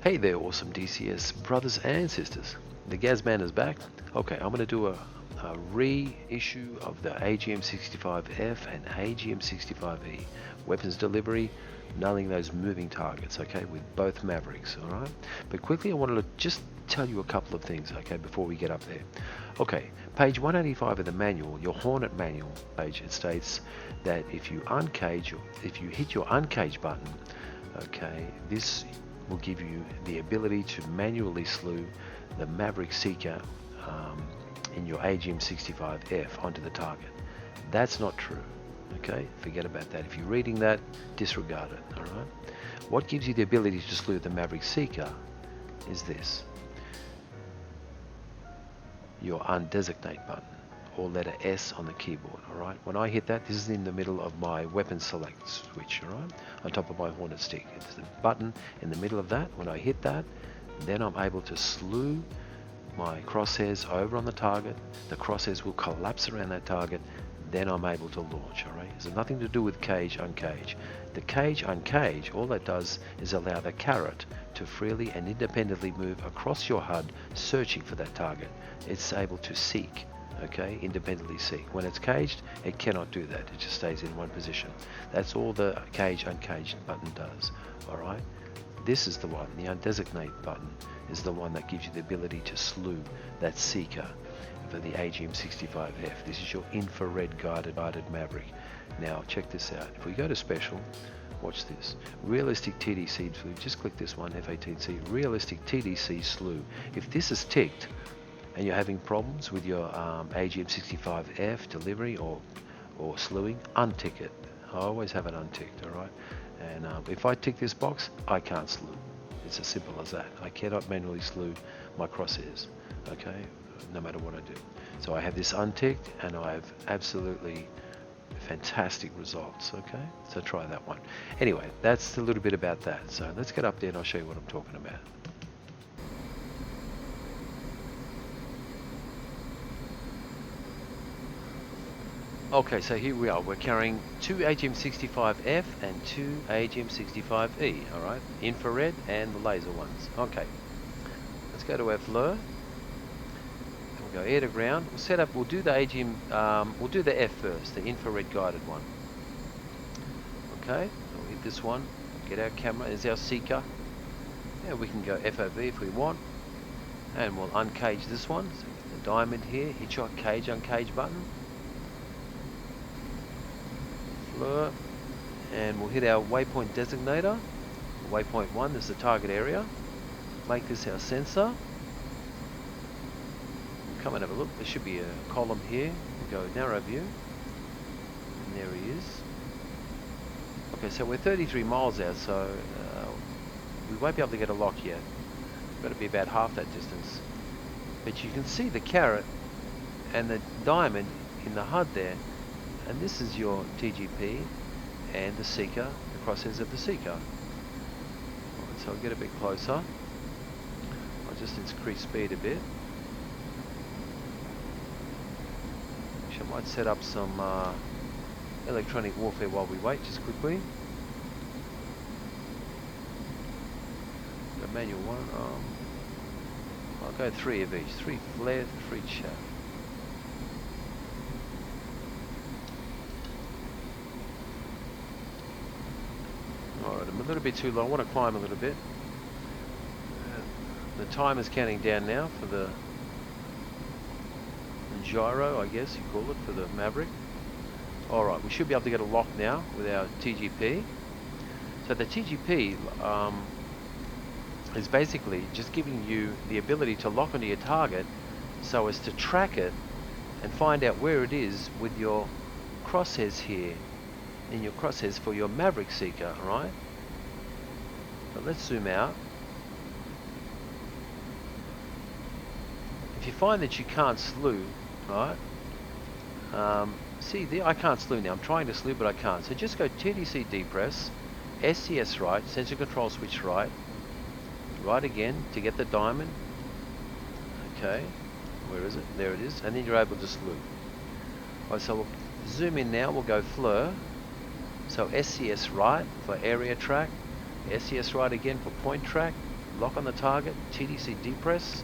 Hey there, awesome DCS brothers and sisters. The Gazman is back. Okay, I'm going to do a reissue of the Agm-65F and Agm-65E weapons delivery, nailing those moving targets, okay, with both Mavericks, alright? But quickly, I wanted to just tell you a couple of things, okay, before we get up there. Okay, page 185 of the manual, your Hornet manual page, it states that if you uncage, if you hit your uncage button, okay, this will give you the ability to manually slew the Maverick Seeker in your Agm-65F onto the target. That's not true. Okay, forget about that. If you're reading that, disregard it. All right. What gives you the ability to slew the Maverick Seeker is this: your undesignate button, or letter S on the keyboard. All right. When I hit that, this is in the middle of my weapon select switch. All right, on top of my Hornet stick. It's the button in the middle of that. When I hit that, then I'm able to slew my crosshairs over on the target. The crosshairs will collapse around that target. Then I'm able to launch. All right. It has nothing to do with cage uncage. The cage uncage, all that does is allow the carrot to freely and independently move across your HUD, searching for that target. It's able to seek. Okay, independently seek. When it's caged, it cannot do that. It just stays in one position. That's all the cage uncaged button does. All right. This is the one. The undesignate button is the one that gives you the ability to slew that seeker for the Agm-65F. This is your infrared guided Maverick. Now check this out. If we go to special, watch this. Realistic TDC slew. Just click this one, F-18C. Realistic TDC slew. If this is ticked and you're having problems with your Agm-65F delivery or slewing, untick it. I always have it unticked, all right? And if I tick this box, I can't slew. It's as simple as that. I cannot manually slew my crosshairs, okay, no matter what I do. So I have this unticked, and I have absolutely fantastic results, okay? So try that one. Anyway, that's a little bit about that. So let's get up there and I'll show you what I'm talking about. Okay, so here we are. We're carrying two Agm-65F and two Agm-65E, all right? Infrared and the laser ones. Okay, let's go to our FLIR. We'll go air to ground. We'll set up, we'll do the we'll do the F first, the infrared guided one. Okay, we'll hit this one, get our camera, there's our seeker. Yeah, we can go FOV if we want. And we'll uncage this one. So the diamond here, hit your cage uncage button. And we'll hit our waypoint designator. Waypoint 1 is the target area. Make this our sensor. Come and have a look. There should be a column here. We'll go narrow view. And there he is. Okay, so we're 33 miles out, so we won't be able to get a lock yet. We've got to be about half that distance. But you can see the carrot and the diamond in the HUD there. And this is your TGP and the seeker, the crosshairs of the seeker. Right, so I'll get a bit closer. I'll just increase speed a bit. Actually, I might set up some electronic warfare while we wait, just quickly. The manual one. I'll go 3 of each. 3 flare, 3 chaff. Alright, I'm a little bit too low. I want to climb a little bit. The timer's counting down now for the gyro, I guess you call it, for the Maverick. Alright, we should be able to get a lock now with our TGP. So the TGP is basically just giving you the ability to lock onto your target so as to track it and find out where it is with your crosshairs here. In your crosshairs for your Maverick Seeker, right? But let's zoom out. If you find that you can't slew, right? See, there I can't slew now. I'm trying to slew, but I can't. So just go TDC depress, SCS right, sensor control switch right, right again to get the diamond. Okay, where is it? There it is. And then you're able to slew. Alright, so we'll zoom in now. We'll go FLIR. So SCS right for area track, SCS right again for point track, lock on the target, TDC depress,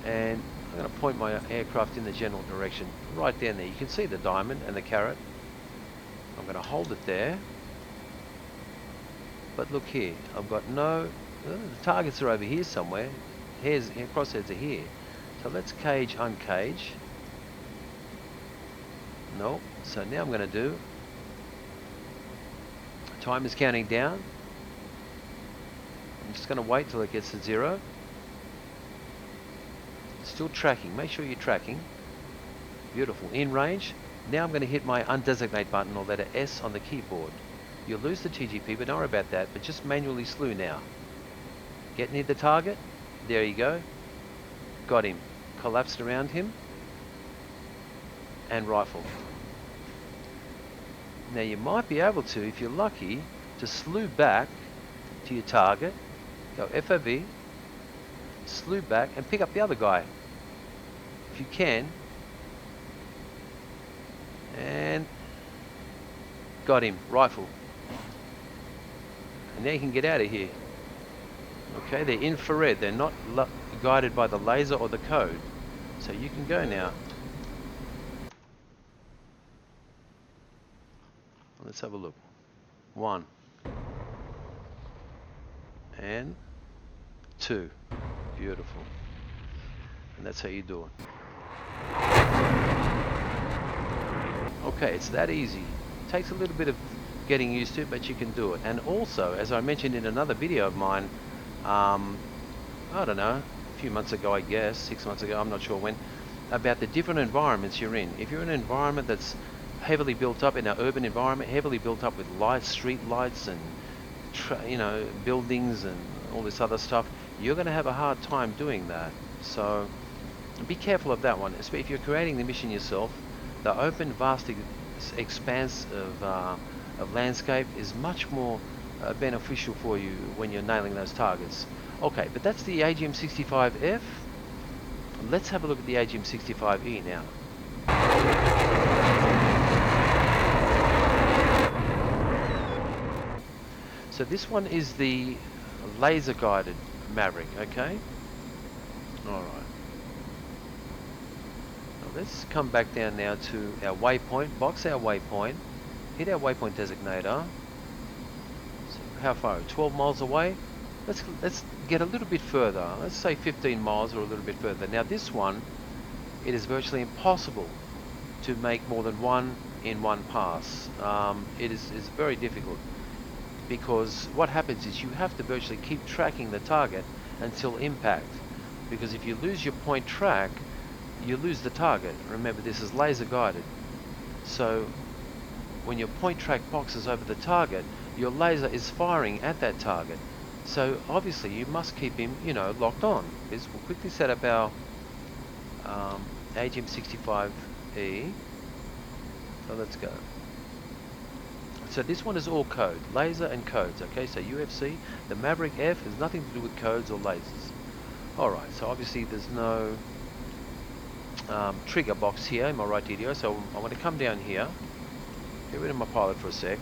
and I'm going to point my aircraft in the general direction right down there. You can see the diamond and the carrot. I'm going to hold it there, but look here, I've got no, the targets are over here somewhere, crossheads are here, so let's cage, uncage. No, so now I'm going to do, time is counting down. I'm just going to wait till it gets to 0. Still tracking, make sure you're tracking. Beautiful, in range. Now I'm going to hit my undesignate button or letter S on the keyboard. You'll lose the TGP, but don't worry about that, but just manually slew now. Get near the target, there you go. Got him, collapsed around him, and rifle. Now you might be able to, if you're lucky, to slew back to your target, go FOV, slew back and pick up the other guy. If you can. And got him, rifle. And now you can get out of here. Okay, they're infrared, they're not guided by the laser or the code. So you can go now. Let's have a look. 1 and 2. Beautiful. And that's how you do it. Okay, it's that easy. Takes a little bit of getting used to, but you can do it. And also, as I mentioned in another video of mine, I don't know, a few months ago, I guess, 6 months ago, I'm not sure when, about the different environments you're in. If you're in an environment that's heavily built up, in an urban environment, heavily built up with lights, street lights and buildings and all this other stuff, you're going to have a hard time doing that. So be careful of that one. Especially if you're creating the mission yourself, the open, vast expanse of landscape is much more beneficial for you when you're nailing those targets. Okay, but that's the Agm-65F. Let's have a look at the Agm-65E now. So this one is the laser guided Maverick, okay? Alright. Now let's come back down now to our waypoint, box our waypoint, hit our waypoint designator. So how far? 12 miles away? Let's get a little bit further. Let's say 15 miles or a little bit further. Now this one, it is virtually impossible to make more than one in one pass. It's very difficult, because what happens is you have to virtually keep tracking the target until impact, because if you lose your point track, you lose the target. Remember, this is laser guided, so when your point track boxes over the target, your laser is firing at that target. So obviously you must keep him, locked on. We'll quickly set up our Agm-65E. So let's go. So this one is all code, laser and codes, okay? So UFC, the Maverick F has nothing to do with codes or lasers. Alright, so obviously there's no trigger box here in my right DDO, so I want to come down here, get rid of my pilot for a sec,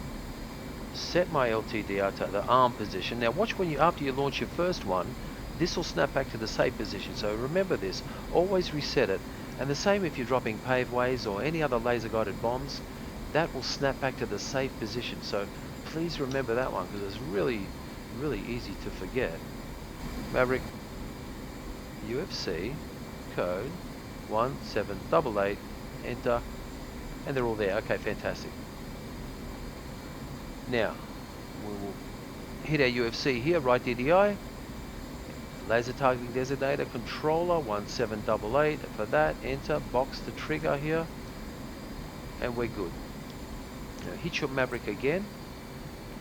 set my LTDR to the arm position. Now watch when after you launch your first one, this will snap back to the safe position. So remember this, always reset it. And the same if you're dropping paveways or any other laser guided bombs, that will snap back to the safe position. So please remember that one, because it's really, really easy to forget. Maverick, UFC, code 1788, enter, and they're all there. Okay, fantastic. Now, we will hit our UFC here, right DDI, laser targeting designator, controller 1788, for that, enter, box the trigger here, and we're good. Now hit your Maverick again,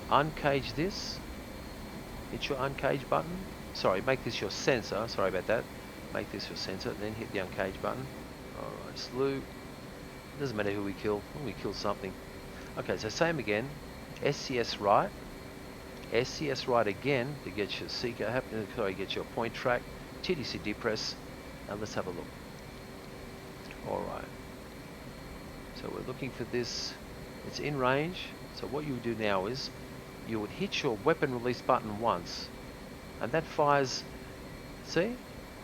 uncage this, hit your uncage button, sorry, make this your sensor, sorry about that, make this your sensor, then hit the uncage button. Alright, slew, doesn't matter who we kill something. Okay, so same again, SCS right again to get your seeker, get your point track, TDC depress, and let's have a look. Alright, so we're looking for this, it's in range, so what you would do now is you would hit your weapon release button once, and that fires See?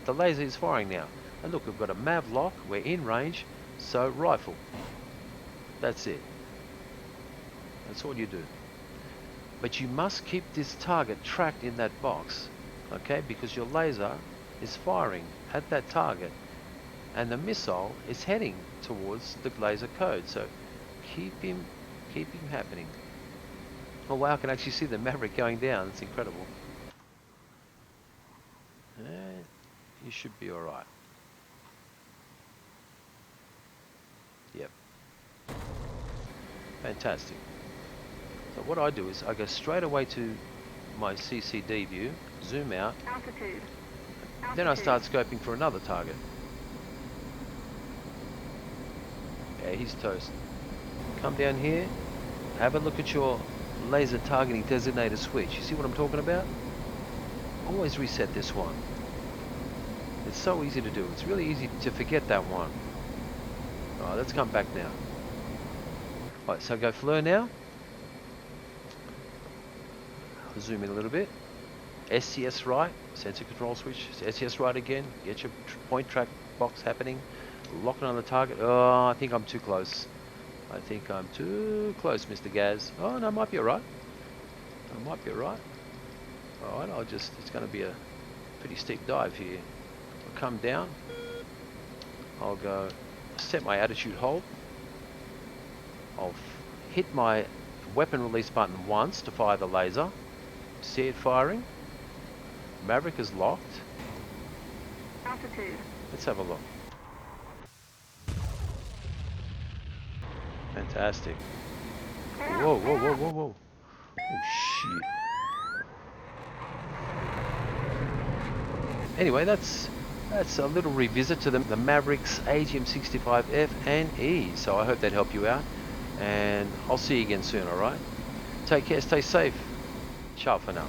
The laser is firing now. And look, we've got a Mav lock, we're in range, so rifle. That's it. That's all you do. But you must keep this target tracked in that box, okay? Because your laser is firing at that target and the missile is heading towards the laser code. So keep him happening. Oh wow, I can actually see the Maverick going down. It's incredible. You should be alright. Yep. Fantastic. So what I do is I go straight away to my CCD view, zoom out, Altitude. then I start scoping for another target. Yeah, he's toast. Come down here, have a look at your laser targeting designator switch. You see what I'm talking about? Always reset this one. It's so easy to do. It's really easy to forget that one. Alright, let's come back now. Alright, so go FLIR now. I'll zoom in a little bit. SCS right, sensor control switch. SCS right again. Get your point track box happening. Lock it on the target. Oh, I think I'm too close. I think I'm too close, Mr. Gaz. Oh, no, I might be alright. I might be alright. Alright, it's going to be a pretty steep dive here. I'll come down. I'll go set my attitude hold. I'll hit my weapon release button once to fire the laser. See it firing. Maverick is locked. Altitude. Let's have a look. Fantastic. Whoa, whoa, whoa, whoa, whoa. Oh, shit. Anyway, that's a little revisit to the Mavericks Agm-65F and E. So I hope that helped you out. And I'll see you again soon, alright? Take care, stay safe. Ciao for now.